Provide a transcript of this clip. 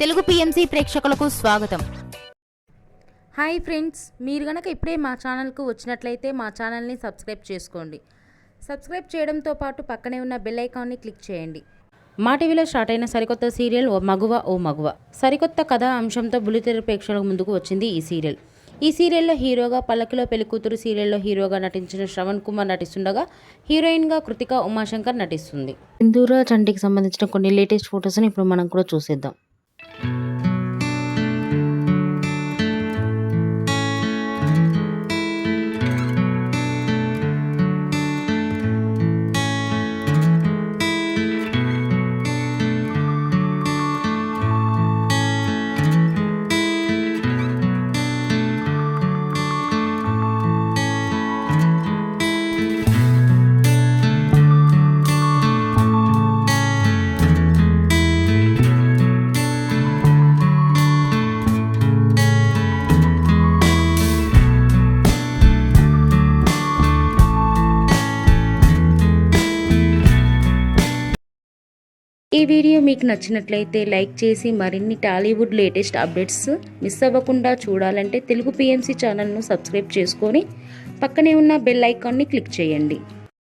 Telugu PMC ప్రేక్షకులకు స్వాగతం. Hi friends, మీరు గనక ఇప్పుడే మా ఛానల్కు వచ్చినట్లయితే మా ఛానల్ని సబ్స్క్రైబ్ చేసుకోండి. సబ్స్క్రైబ్ చేయడంతో పాటు పక్కనే ఉన్న బెల్ ఐకాన్ని క్లిక్ చేయండి. మా టీవీలో స్టార్ట్ అయిన సరికొత్త సీరియల్ ఓ మగువ. సరికొత్త కథా అంశంతో బుల్లితెర ప్రేక్షకుల ముందుకు వచ్చింది ఈ సీరియల్. ఈ సీరియల్లో హీరోగా పల్లకిలో పెళ్లికూతురు సీరియల్లో హీరోగా నటించిన శ్రవణ్ కుమార్ నటిస్తుండగా హీరోయిన్గా కృతిక ఉమాశంకర్ నటిస్తుంది. సింధూర చంటికి సంబంధించిన కొన్ని లేటెస్ట్ ఫొటోస్ని ఇప్పుడు మనం కూడా చూసేద్దాం. ఈ వీడియో మీకు నచ్చినట్లయితే లైక్ చేసి మరిన్ని టాలీవుడ్ లేటెస్ట్ అప్డేట్స్ మిస్ అవ్వకుండా చూడాలంటే తెలుగు పిఎంసి ఛానల్ను సబ్స్క్రైబ్ చేసుకొని పక్కనే ఉన్న బెల్ ఐకాన్ని క్లిక్ చేయండి.